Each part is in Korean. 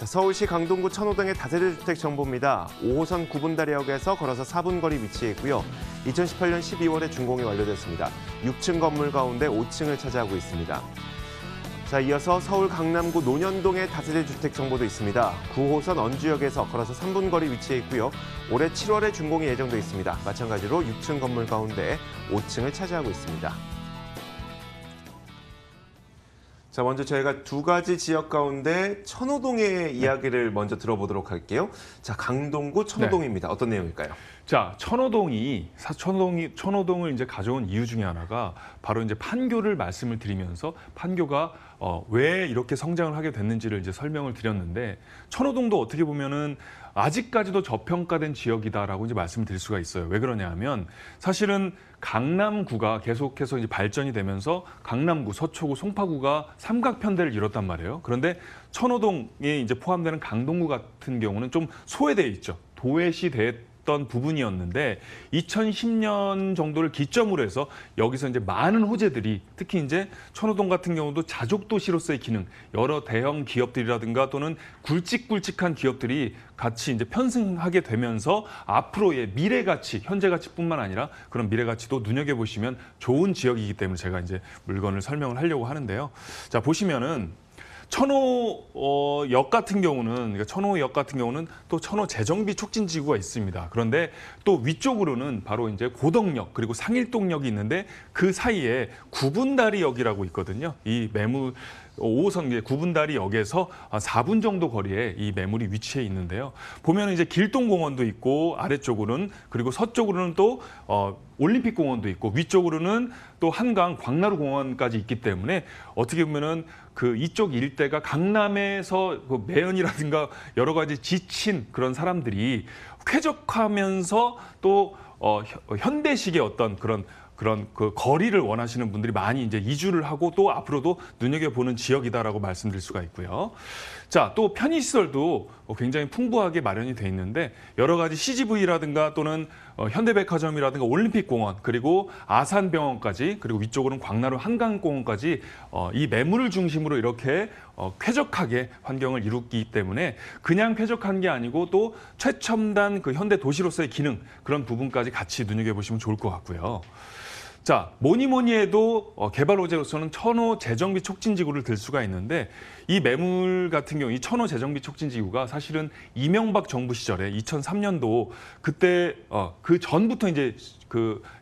서울시 강동구 천호동의 다세대 주택 정보입니다. 5호선 구분다리역에서 걸어서 4분 거리 위치해 있고요. 2018년 12월에 준공이 완료됐습니다. 6층 건물 가운데 5층을 차지하고 있습니다. 자, 이어서 서울 강남구 논현동의 다세대 주택 정보도 있습니다. 9호선 언주역에서 걸어서 3분 거리 위치해 있고요. 올해 7월에 준공이 예정돼 있습니다. 마찬가지로 6층 건물 가운데 5층을 차지하고 있습니다. 자, 먼저 저희가 두 가지 지역 가운데 천호동의 이야기를 먼저 들어보도록 할게요. 자, 강동구 천호동입니다. 어떤 내용일까요? 자, 천호동을 이제 가져온 이유 중에 하나가 바로 이제 판교를 말씀을 드리면서 판교가 왜 이렇게 성장을 하게 됐는지를 이제 설명을 드렸는데, 천호동도 어떻게 보면은 아직까지도 저평가된 지역이다라고 이제 말씀을 드릴 수가 있어요. 왜 그러냐 하면 사실은 강남구가 계속해서 이제 발전이 되면서 강남구, 서초구, 송파구가 삼각편대를 이뤘단 말이에요. 그런데 천호동에 이제 포함되는 강동구 같은 경우는 좀 소외되어 있죠. 도외시 됐던 부분이었는데 2010년 정도를 기점으로 해서 여기서 이제 많은 호재들이, 특히 이제 천호동 같은 경우도 자족도시로서의 기능, 여러 대형 기업들이라든가 또는 굵직굵직한 기업들이 같이 이제 편승하게 되면서 앞으로의 미래 가치, 현재 가치뿐만 아니라 그런 미래 가치도 눈여겨보시면 좋은 지역이기 때문에 제가 이제 물건을 설명을 하려고 하는데요. 자, 보시면은 천호역 같은 경우는, 또 천호 재정비 촉진지구가 있습니다. 그런데 또 위쪽으로는 바로 이제 고덕역 그리고 상일동역이 있는데 그 사이에 구분다리역이라고 있거든요. 이 매물 5호선 구분다리역에서 4분 정도 거리에 이 매물이 위치해 있는데요. 보면 이제 길동공원도 있고 아래쪽으로는, 그리고 서쪽으로는 또 올림픽공원도 있고 위쪽으로는 또 한강 광나루공원까지 있기 때문에 어떻게 보면은 그 이쪽 일대가 강남에서 그 매연이라든가 여러 가지 지친 그런 사람들이 쾌적하면서 또 현대식의 어떤 그런 그 거리를 원하시는 분들이 많이 이제 이주를 하고 또 앞으로도 눈여겨보는 지역이다라고 말씀드릴 수가 있고요. 자, 또 편의시설도 굉장히 풍부하게 마련이 돼 있는데 여러 가지 CGV라든가 또는 현대백화점이라든가 올림픽공원 그리고 아산병원까지, 그리고 위쪽으로는 광나루 한강공원까지 이 매물을 중심으로 이렇게 쾌적하게 환경을 이루기 때문에 그냥 쾌적한 게 아니고 또 최첨단 그 현대 도시로서의 기능, 그런 부분까지 같이 눈여겨보시면 좋을 것 같고요. 자, 뭐니 해도 개발 호재로서는 천호 재정비 촉진지구를 들 수가 있는데, 이 매물 같은 경우 이 천호 재정비 촉진지구가 사실은 이명박 정부 시절에 2003년도 그때 그 전부터 이제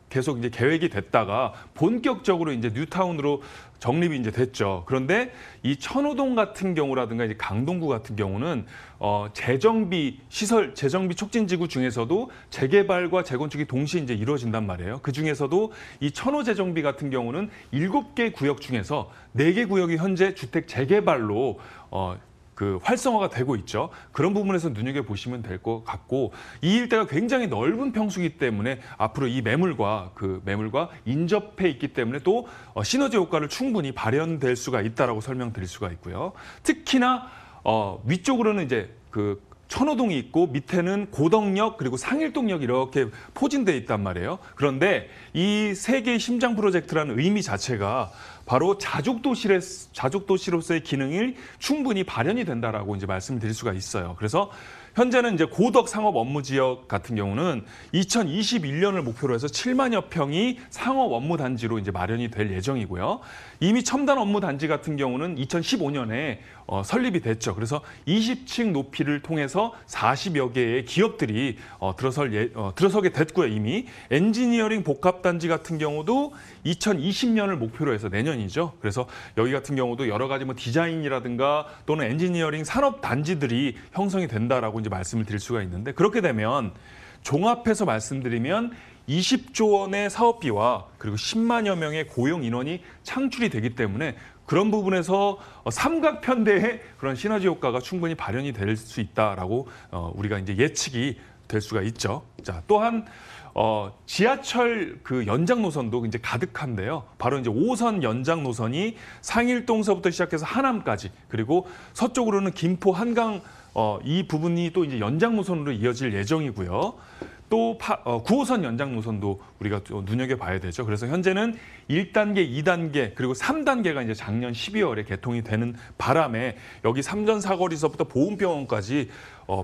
계속 이제 계획이 됐다가 본격적으로 이제 뉴타운으로 정립이 이제 됐죠. 그런데 이 천호동 같은 경우라든가 이제 강동구 같은 경우는 재정비 촉진지구 중에서도 재개발과 재건축이 동시에 이제 이루어진단 말이에요. 그 중에서도 이 천호 재정비 같은 경우는 7개 구역 중에서 4개 구역이 현재 주택 재개발로 활성화가 되고 있죠. 그런 부분에서 눈여겨보시면 될 것 같고, 이 일대가 굉장히 넓은 평수이기 때문에 앞으로 이 매물과 인접해 있기 때문에 또 시너지 효과를 충분히 발현될 수가 있다라고 설명드릴 수가 있고요. 특히나 위쪽으로는 이제 천호동이 있고 밑에는 고덕역 그리고 상일동역 이렇게 포진되어 있단 말이에요. 그런데 이 세 개의 심장 프로젝트라는 의미 자체가 바로 자족도시로서의 기능이 충분히 발현이 된다라고 이제 말씀을 드릴 수가 있어요. 그래서 현재는 이제 고덕 상업 업무 지역 같은 경우는 2021년을 목표로 해서 7만여 평이 상업 업무 단지로 이제 마련이 될 예정이고요. 이미 첨단 업무 단지 같은 경우는 2015년에 설립이 됐죠. 그래서 20층 높이를 통해서 40여 개의 기업들이 들어서게 됐고요. 이미 엔지니어링 복합 단지 같은 경우도 2020년을 목표로 해서 내년이죠. 그래서 여기 같은 경우도 여러 가지 디자인이라든가 또는 엔지니어링 산업 단지들이 형성이 된다라고 이제 말씀을 드릴 수가 있는데, 그렇게 되면 종합해서 말씀드리면 20조 원의 사업비와 그리고 10만여 명의 고용 인원이 창출이 되기 때문에 그런 부분에서 삼각편대의 그런 시너지 효과가 충분히 발현이 될 수 있다라고 우리가 이제 예측이 될 수가 있죠. 자, 또한 지하철 그 연장 노선도 이제 가득한데요. 바로 이제 5호선 연장 노선이 상일동서부터 시작해서 하남까지, 그리고 서쪽으로는 김포 한강 이 부분이 또 이제 연장 노선으로 이어질 예정이고요. 또 9호선 연장 노선도 우리가 또 눈여겨봐야 되죠. 그래서 현재는 1단계, 2단계, 그리고 3단계가 이제 작년 12월에 개통이 되는 바람에 여기 삼전사거리서부터 보훈병원까지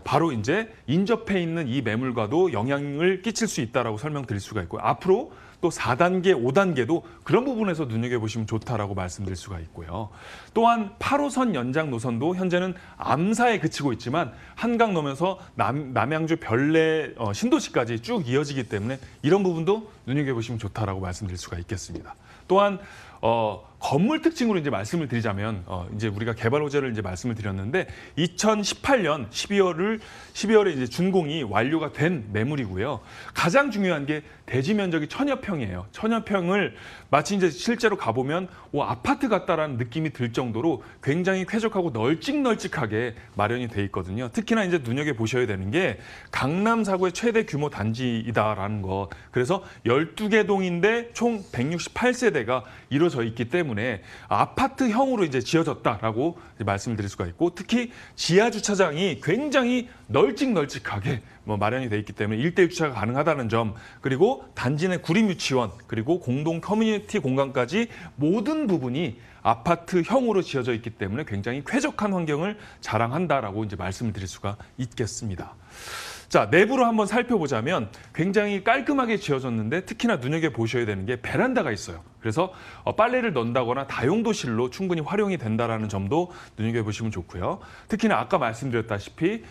바로 이제 인접해 있는 이 매물과도 영향을 끼칠 수 있다라고 설명드릴 수가 있고요. 앞으로 또 4단계, 5단계도 그런 부분에서 눈여겨보시면 좋다라고 말씀드릴 수가 있고요. 또한 8호선 연장 노선도 현재는 암사에 그치고 있지만 한강 넘어서 남양주 별내 신도시까지 쭉 이어지기 때문에 이런 부분도 눈여겨보시면 좋다라고 말씀드릴 수가 있겠습니다. 또한 건물 특징으로 이제 말씀을 드리자면 이제 우리가 개발 호재를 이제 말씀을 드렸는데 2018년 12월에 이제 준공이 완료가 된 매물이고요. 가장 중요한 게 대지 면적이 1000여 평이에요. 1000여 평을 마치 이제 실제로 가보면 아파트 같다라는 느낌이 들 정도로 굉장히 쾌적하고 널찍널찍하게 마련이 돼 있거든요. 특히나 이제 눈여겨 보셔야 되는 게 강남 4구의 최대 규모 단지이다라는 거. 그래서 12개 동인데 총 168세대가 이루어져 있기 때문에 아파트형으로 이제 지어졌다라고 이제 말씀을 드릴 수가 있고, 특히 지하 주차장이 굉장히 널찍널찍하게 마련이 돼 있기 때문에 1대1 주차가 가능하다는 점, 그리고 단지 내 구립 유치원, 그리고 공동 커뮤니티 공간까지 모든 부분이 아파트형으로 지어져 있기 때문에 굉장히 쾌적한 환경을 자랑한다라고 이제 말씀을 드릴 수가 있겠습니다. 자, 내부로 한번 살펴보자면 굉장히 깔끔하게 지어졌는데 특히나 눈여겨보셔야 되는 게 베란다가 있어요. 그래서 빨래를 넣는다거나 다용도실로 충분히 활용이 된다는 점도 눈여겨보시면 좋고요. 특히나 아까 말씀드렸다시피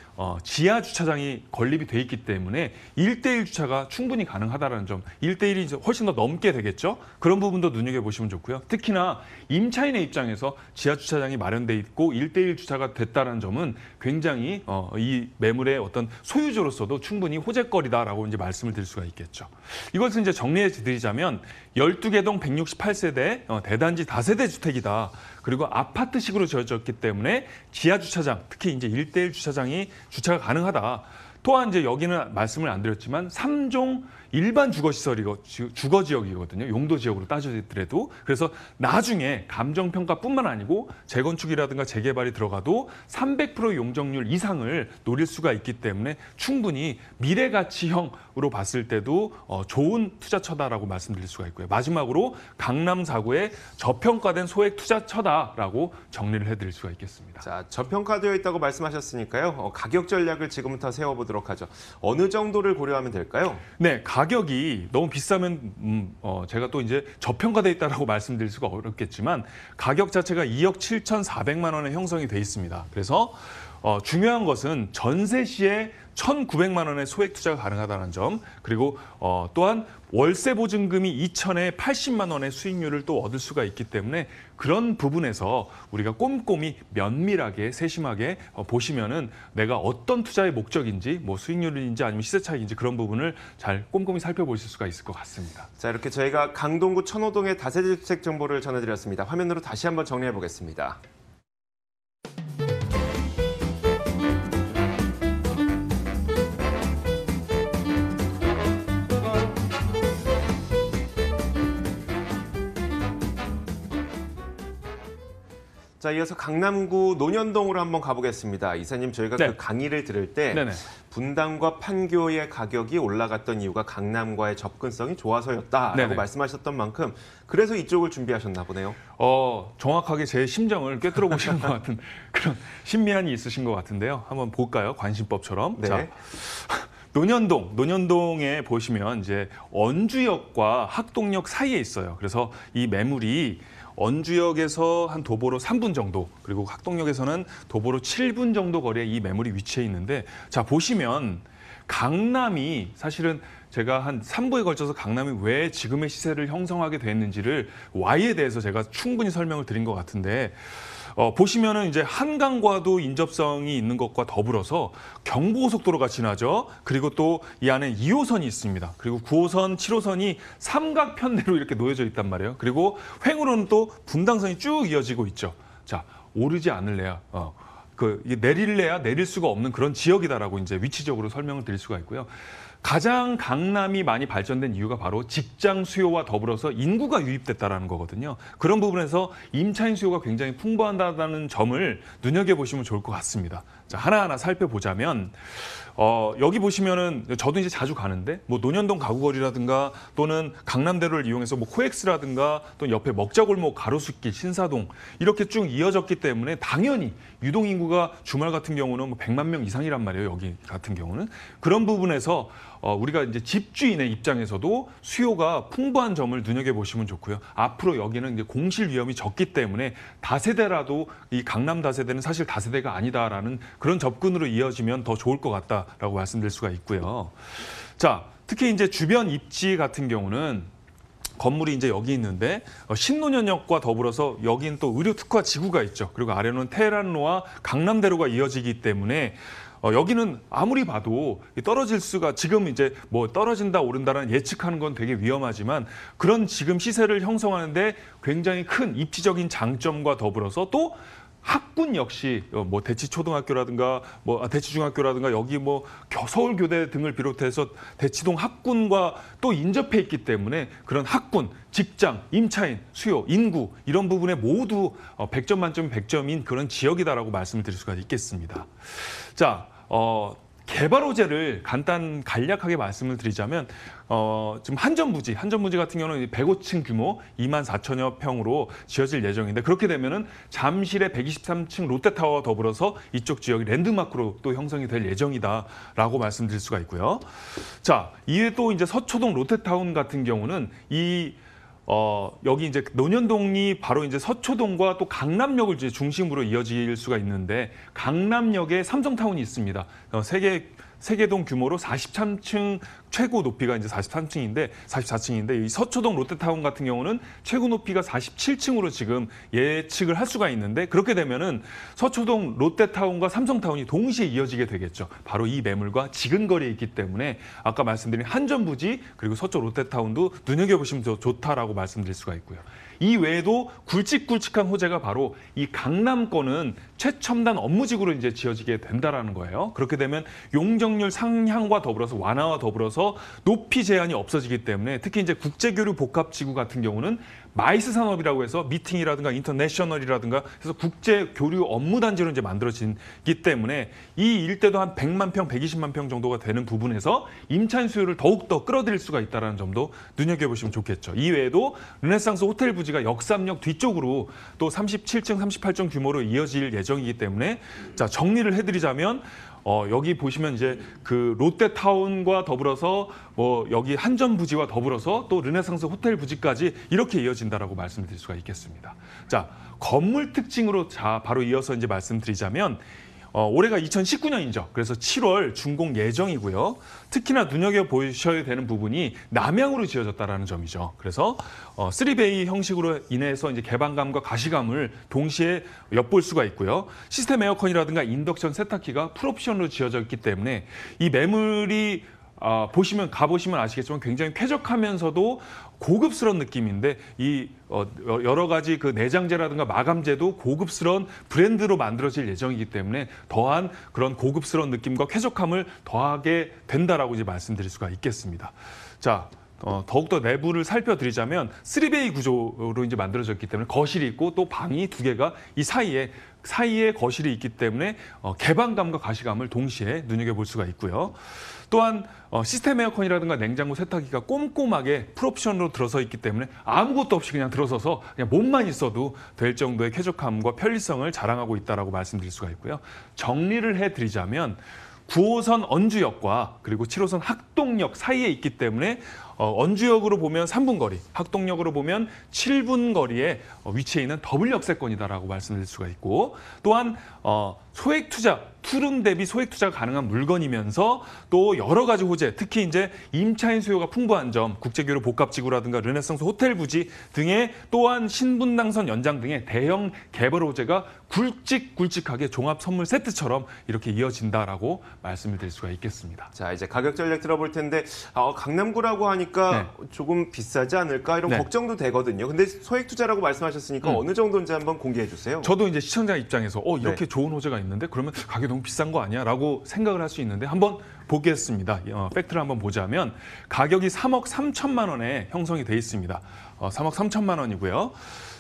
지하 주차장이 건립이 돼 있기 때문에 1대1 주차가 충분히 가능하다는 점, 1대1이 훨씬 더 넘게 되겠죠. 그런 부분도 눈여겨보시면 좋고요. 특히나 임차인의 입장에서 지하 주차장이 마련돼 있고 1대1 주차가 됐다는 점은 굉장히 이 매물의 어떤 소유주로서도 충분히 호재거리다라고 이제 말씀을 드릴 수가 있겠죠. 이것을 이제 정리해 드리자면 12개 동 168세대 대단지 다세대 주택이다. 그리고 아파트식으로 지어졌기 때문에 지하 주차장, 특히 이제 1대1 주차장이 주차가 가능하다. 또한 이제 여기는 말씀을 안 드렸지만 3종 일반 주거 지역이거든요. 용도 지역으로 따지더라도. 그래서 나중에 감정평가뿐만 아니고 재건축이라든가 재개발이 들어가도 300% 용적률 이상을 노릴 수가 있기 때문에 충분히 미래가치형으로 봤을 때도 좋은 투자처다라고 말씀드릴 수가 있고요. 마지막으로 강남 4구의 저평가된 소액 투자처다라고 정리를 해드릴 수가 있겠습니다. 자, 저평가되어 있다고 말씀하셨으니까요. 가격 전략을 지금부터 세워보도록 하죠. 어느 정도를 고려하면 될까요? 네, 가격이 너무 비싸면 제가 또 이제 저평가돼 있다라고 말씀드릴 수가 어렵겠지만 가격 자체가 2억 7,400만 원에 형성이 돼 있습니다. 그래서 중요한 것은 전세 시에 1,900만 원의 소액 투자가 가능하다는 점, 그리고 또한 월세 보증금이 2천에 80만 원의 수익률을 또 얻을 수가 있기 때문에 그런 부분에서 우리가 꼼꼼히 면밀하게 세심하게 보시면은 내가 어떤 투자의 목적인지, 뭐 수익률인지 아니면 시세 차익인지 그런 부분을 잘 꼼꼼히 살펴보실 수가 있을 것 같습니다. 자, 이렇게 저희가 강동구 천호동의 다세대 주택 정보를 전해드렸습니다. 화면으로 다시 한번 정리해 보겠습니다. 자, 이어서 강남구 논현동으로 한번 가보겠습니다. 이사님, 저희가 네. 그 강의를 들을 때 네네. 분당과 판교의 가격이 올라갔던 이유가 강남과의 접근성이 좋아서였다라고 네네. 말씀하셨던 만큼 그래서 이쪽을 준비하셨나 보네요. 정확하게 제 심정을 꿰뚫어 보시는 것 같은 그런 신미한이 있으신 것 같은데요. 한번 볼까요? 관심법처럼. 네. 자, 논현동에 보시면 이제 언주역과 학동역 사이에 있어요. 그래서 이 매물이 언주역에서 한 도보로 3분 정도, 그리고 학동역에서는 도보로 7분 정도 거리에 이 매물이 위치해 있는데, 자, 보시면 강남이 사실은 제가 한 3부에 걸쳐서 강남이 왜 지금의 시세를 형성하게 됐는지를 Y에 대해서 제가 충분히 설명을 드린 것 같은데, 보시면은 이제 한강과도 인접성이 있는 것과 더불어서 경부고속도로가 지나죠. 그리고 또 이 안에 2호선이 있습니다. 그리고 9호선, 7호선이 삼각편대로 이렇게 놓여져 있단 말이에요. 그리고 횡으로는 또 분당선이 쭉 이어지고 있죠. 자, 오르지 않을래야, 이게 내릴래야 내릴 수가 없는 그런 지역이다라고 이제 위치적으로 설명을 드릴 수가 있고요. 가장 강남이 많이 발전된 이유가 바로 직장 수요와 더불어서 인구가 유입됐다라는 거거든요. 그런 부분에서 임차인 수요가 굉장히 풍부하다는 점을 눈여겨보시면 좋을 것 같습니다. 자, 하나하나 살펴보자면 여기 보시면은 저도 이제 자주 가는데 뭐 논현동 가구거리라든가 또는 강남대로를 이용해서 뭐 코엑스라든가 또 옆에 먹자골목 가로수길 신사동 이렇게 쭉 이어졌기 때문에 당연히 유동 인구가 주말 같은 경우는 뭐 100만 명 이상이란 말이에요. 여기 같은 경우는 그런 부분에서 우리가 이제 집주인의 입장에서도 수요가 풍부한 점을 눈여겨보시면 좋고요. 앞으로 여기는 이제 공실 위험이 적기 때문에 다세대라도 이 강남 다세대는 사실 다세대가 아니다라는 그런 접근으로 이어지면 더 좋을 것 같다라고 말씀드릴 수가 있고요. 자, 특히 이제 주변 입지 같은 경우는 건물이 이제 여기 있는데 신논현역과 더불어서 여기는 또 의료 특화 지구가 있죠. 그리고 아래로는 테헤란로와 강남대로가 이어지기 때문에 여기는 아무리 봐도 떨어질 수가 지금 이제 뭐 떨어진다 오른다라는 예측하는 건 되게 위험하지만 그런 지금 시세를 형성하는데 굉장히 큰 입지적인 장점과 더불어서 또 학군 역시 뭐 대치초등학교라든가 뭐 대치중학교라든가 여기 뭐 서울교대 등을 비롯해서 대치동 학군과 또 인접해 있기 때문에 그런 학군, 직장, 임차인, 수요, 인구 이런 부분에 모두 100점 만점 100점인 그런 지역이다라고 말씀을 드릴 수가 있겠습니다. 자, 개발 호재를 간략하게 말씀을 드리자면 지금 한전부지 같은 경우는 105층 규모 2만 4천여 평으로 지어질 예정인데 그렇게 되면은 잠실의 123층 롯데타워와 더불어서 이쪽 지역이 랜드마크로 또 형성이 될 예정이다라고 말씀드릴 수가 있고요. 자, 이외에 또 이제 서초동 롯데타운 같은 경우는 여기 이제 논현동이 바로 이제 서초동과 또 강남역을 이제 중심으로 이어질 수가 있는데 강남역에 삼성타운이 있습니다. 세계동 규모로 43층 최고 높이가 이제 44층인데 이 서초동 롯데타운 같은 경우는 최고 높이가 47층으로 지금 예측을 할 수가 있는데 그렇게 되면은 서초동 롯데타운과 삼성타운이 동시에 이어지게 되겠죠. 바로 이 매물과 지근거리에 있기 때문에 아까 말씀드린 한전부지 그리고 서초 롯데타운도 눈여겨보시면 더 좋다라고 말씀드릴 수가 있고요. 이 외에도 굵직굵직한 호재가 바로 이 강남권은 최첨단 업무지구로 이제 지어지게 된다라는 거예요. 그렇게 되면 용적률 상향과 더불어서 완화와 더불어서 높이 제한이 없어지기 때문에 특히 이제 국제교류 복합지구 같은 경우는 마이스 산업이라고 해서 미팅이라든가 인터내셔널이라든가 해서 국제 교류 업무 단지로 이제 만들어지기 때문에 이 일대도 한 100만 평, 120만 평 정도가 되는 부분에서 임차인 수요를 더욱더 끌어들일 수가 있다는 점도 눈여겨보시면 좋겠죠. 이외에도 르네상스 호텔 부지가 역삼역 뒤쪽으로 또 37층, 38층 규모로 이어질 예정이기 때문에 자, 정리를 해드리자면 여기 보시면 이제 그 롯데타운과 더불어서 여기 한전부지와 더불어서 또 르네상스 호텔 부지까지 이렇게 이어진다라고 말씀드릴 수가 있겠습니다. 자, 건물 특징으로 바로 이어서 이제 말씀드리자면 올해가 2019년이죠. 그래서 7월 준공 예정이고요. 특히나 눈여겨보셔야 되는 부분이 남향으로 지어졌다는 점이죠. 그래서 3베이 형식으로 인해서 이제 개방감과 가시감을 동시에 엿볼 수가 있고요. 시스템 에어컨이라든가 인덕션 세탁기가 풀옵션으로 지어져 있기 때문에 이 매물이 가보시면 아시겠지만 굉장히 쾌적하면서도 고급스러운 느낌인데 이 여러 가지 그 내장재라든가 마감재도 고급스러운 브랜드로 만들어질 예정이기 때문에 더한 그런 고급스러운 느낌과 쾌적함을 더하게 된다라고 이제 말씀드릴 수가 있겠습니다. 자, 더욱더 내부를 살펴드리자면 3베이 구조로 이제 만들어졌기 때문에 거실이 있고 또 방이 2개가 이 사이에 거실이 있기 때문에 개방감과 가시감을 동시에 눈여겨볼 수가 있고요. 또한 시스템 에어컨이라든가 냉장고 세탁기가 꼼꼼하게 풀옵션으로 들어서 있기 때문에 아무것도 없이 그냥 들어서서 그냥 몸만 있어도 될 정도의 쾌적함과 편리성을 자랑하고 있다라고 말씀드릴 수가 있고요. 정리를 해드리자면 9호선 언주역과 그리고 7호선 학동역 사이에 있기 때문에 언주역으로 보면 3분 거리, 학동역으로 보면 7분 거리에 위치해 있는 더블 역세권이다라고 말씀드릴 수가 있고 또한 소액 투자, 투룸 대비 소액 투자가 가능한 물건이면서 또 여러 가지 호재, 특히 이제 임차인 수요가 풍부한 점, 국제교류 복합지구라든가 르네상스 호텔 부지 등의 또한 신분당선 연장 등의 대형 개발 호재가 굵직굵직하게 종합 선물 세트처럼 이렇게 이어진다라고 말씀을 드릴 수가 있겠습니다. 자, 이제 가격 전략 들어볼 텐데 강남구라고 하니까 조금 비싸지 않을까 이런 걱정도 되거든요. 근데 소액 투자라고 말씀하셨으니까 어느 정도인지 한번 공개해 주세요. 저도 이제 시청자 입장에서 이렇게 좋은 호재가 있는데 그러면 가격이 너무 너무 비싼 거 아니야? 라고 생각을 할 수 있는데 한번 보겠습니다. 팩트를 한번 보자면 가격이 3억 3천만 원에 형성이 돼 있습니다. 3억 3천만 원이고요.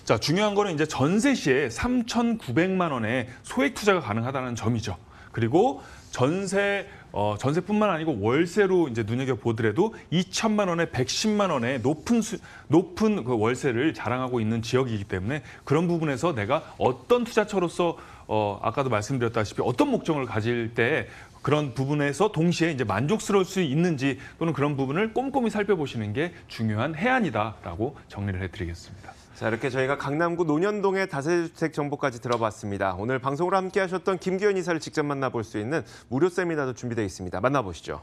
자, 중요한 거는 이제 전세 시에 3,900만 원의 소액 투자가 가능하다는 점이죠. 그리고 전세뿐만 아니고 월세로 이제 눈여겨보더라도 2천만 원에 110만 원의 높은 그 월세를 자랑하고 있는 지역이기 때문에 그런 부분에서 내가 어떤 투자처로서 아까도 말씀드렸다시피 어떤 목적을 가질 때 그런 부분에서 동시에 이제 만족스러울 수 있는지 또는 그런 부분을 꼼꼼히 살펴보시는 게 중요한 해안이다라고 정리를 해드리겠습니다. 자, 이렇게 저희가 강남구 논현동의 다세대주택 정보까지 들어봤습니다. 오늘 방송으로 함께 하셨던 김기현 이사를 직접 만나볼 수 있는 무료 세미나도 준비되어 있습니다. 만나보시죠.